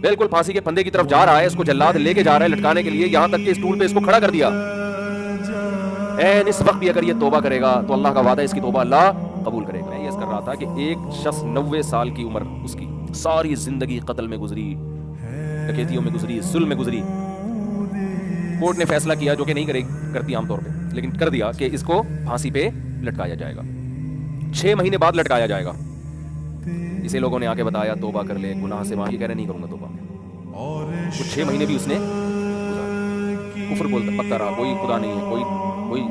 بالکل پھانسی کے پھندے کی طرف جا رہا ہے، اس کو جلاد لے کے جا رہا ہے لٹکانے کے لیے، یہاں تک کہ اسٹول پہ اس کو کھڑا کر دیا۔ این اس وقت بھی اگر یہ توبہ کرے گا تو اللہ کا وعدہ ہے اس کی توبہ اللہ قبول کرے گا۔ میں یہ کر رہا تھا کہ ایک شخص 90 سال کی عمر، اس کی ساری زندگی قتل میں گزری، ڈکیتیوں میں گزری، ظلم میں گزری۔ کورٹ نے فیصلہ کیا، جو کہ نہیں کرتی عام طور پہ، لیکن کر دیا کہ اس کو پھانسی پہ لٹکایا جائے گا، 6 مہینے بعد لٹکایا جائے گا۔ اسے لوگوں نے آ کے بتایا توبہ کر لے، گناہ سے معافی، کہہ رہے نہیں کروں گا توبہ۔ وہ 6 مہینے بھی اس نے کفر بولتا پکتا رہا، کوئی خدا نہیں ہے، کوئی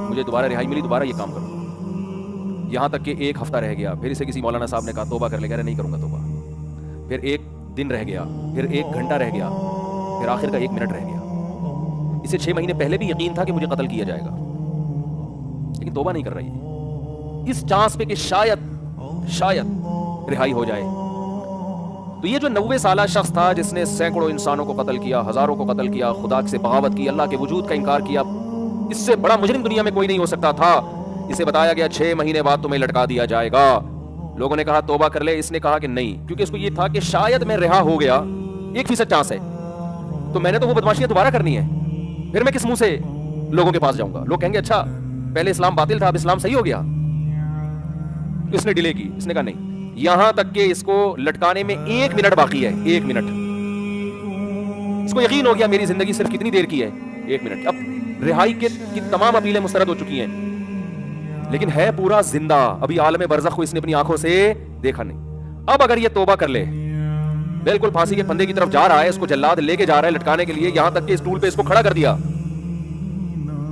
مجھے دوبارہ رہائی ملی، دوبارہ یہ کام کروں، یہاں تک کہ ایک ہفتہ رہ گیا۔ پھر اسے کسی مولانا صاحب نے کہا توبہ کر لے، کہہ رہے نہیں کروں گا توبہ۔ پھر 1 دن رہ گیا، پھر 1 گھنٹہ رہ گیا، پھر آخر کا 1 منٹ رہ گیا۔ اسے 6 مہینے پہلے بھی یقین تھا کہ مجھے قتل کیا جائے گا، لیکن توبہ نہیں کر رہی ہے، اس چانس پہ کہ شاید رہائی ہو جائے۔ تو یہ جو 90 سالہ شخص تھا جس نے سینکڑوں انسانوں کو قتل کیا، ہزاروں کو قتل کیا، خدا سے بغاوت کی، اللہ کے وجود کا انکار کیا، اس سے بڑا مجرم دنیا میں کوئی نہیں ہو سکتا تھا۔ اسے بتایا گیا 6 مہینے بعد تمہیں لٹکا دیا جائے گا۔ لوگوں نے کہا توبہ کر لے، اس نے کہا کہ نہیں، کیونکہ اس کو یہ تھا کہ شاید میں رہا ہو گیا، 1% چانس ہے، تو میں نے تو وہ بدماشیاں دوبارہ کرنی ہے، پھر میں کس منہ سے لوگوں کے پاس جاؤں گا؟ لوگ کہیں گے اچھا پہلے اسلام باطل تھا، اب اسلام صحیح ہو گیا۔ اس نے ڈیلے کی، اس نے کہا نہیں، یہاں تک کہ اس کو لٹکانے میں 1 منٹ باقی ہے، 1 منٹ۔ اس کو یقین ہو گیا میری زندگی صرف کتنی دیر کی ہے، 1 منٹ۔ اب رہائی کی تمام اپیلیں مسترد ہو چکی ہیں، لیکن ہے پورا زندہ، ابھی عالم برزخ کو اس نے اپنی آنکھوں سے دیکھا نہیں۔ اب اگر یہ توبہ کر لے، بالکل پھانسی کے پھندے کی طرف جا رہا ہے، اس کو جلاد لے کے جا رہا ہے لٹکانے کے لیے، یہاں تک کہ اسٹول پہ اس کو کھڑا کر دیا۔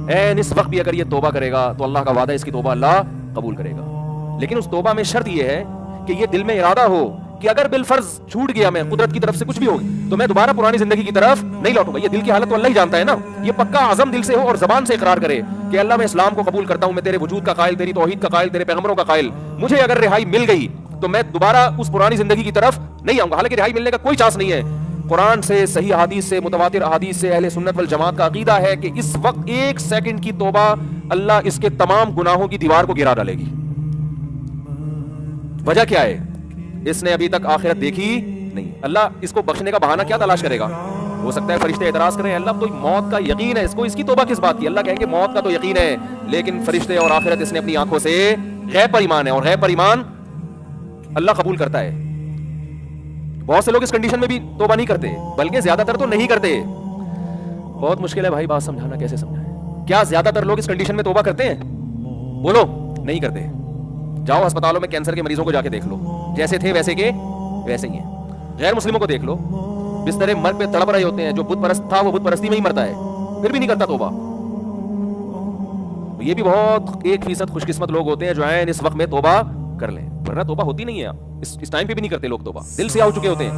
این اس وقت بھی اگر یہ توبہ کرے گا تو اللہ کا وعدہ ہے اس کی توبہ اللہ قبول کرے گا، لیکن اس توبہ میں شرط یہ ہے کہ یہ دل میں ارادہ ہو کہ اگر بالفرض چھوٹ گیا میں، قدرت کی طرف سے کچھ بھی ہوگی، تو میں دوبارہ پرانی زندگی کی طرف نہیں لوٹوں گا۔ یہ دل کی حالت تو اللہ ہی جانتا ہے نا، یہ پکا عزم دل سے ہو اور زبان سے اقرار کرے کہ اللہ میں اسلام کو قبول کرتا ہوں، میں تیرے وجود کا قائل، تیری توحید کا قائل، تیرے پیغمبروں کا قائل، مجھے اگر رہائی مل گئی تو میں دوبارہ اس پرانی زندگی کی طرف نہیں آؤں گا۔ حالانکہ رہائی ملنے کا کوئی چانس نہیں ہے، قرآن سے، صحیح احادیث سے، متواتر احادیث سے اہل سنت والجماعت کا عقیدہ ہے کہ اس وقت 1 سیکنڈ کی توبہ اللہ اس کے تمام گناہوں کی دیوار کو گرا ڈالے گی۔ وجہ کیا ہے؟ اس نے ابھی تک آخرت دیکھی نہیں، اللہ اس کو بخشنے کا بہانہ کیا تلاش کرے گا؟ ہو سکتا ہے فرشتے اعتراض کریں، اللہ تو موت کا یقین ہے، اس کو اس کی توبہ کس بات کی؟ اللہ کہیں گے موت کا تو یقین ہے، لیکن فرشتے اور آخرت اس نے اپنی آنکھوں سے غیب پر ایمان ہے، اور غیب پر ایمان اللہ قبول کرتا ہے۔ بہت سے لوگ اس کنڈیشن میں بھی توبہ نہیں کرتے، بلکہ زیادہ تر تو نہیں کرتے۔ بہت مشکل ہے بھائی بات سمجھانا، کیسے سمجھائیں؟ کیا زیادہ تر لوگ اس کنڈیشن میں توبہ کرتے ہیں؟ بولو، نہیں کرتے۔ جاؤ ہسپتالوں میں کینسر کے مریضوں کو جا کے دیکھ لو، جیسے تھے ویسے کے ویسے ہی ہیں۔ غیر مسلموں کو دیکھ لو، بستر مرگ پہ تڑپ رہے ہوتے ہیں، جو بت پرست تھا وہ بت پرستی میں ہی مرتا ہے، پھر بھی نہیں کرتا توبہ۔ یہ بھی بہت 1% خوش قسمت لوگ ہوتے ہیں جو ہیں اس وقت میں توبہ کر لیں، ورنہ توبہ ہوتی نہیں ہے۔ اس ٹائم پہ بھی نہیں کرتے لوگ توبہ، دل سے آ چکے ہوتے ہیں۔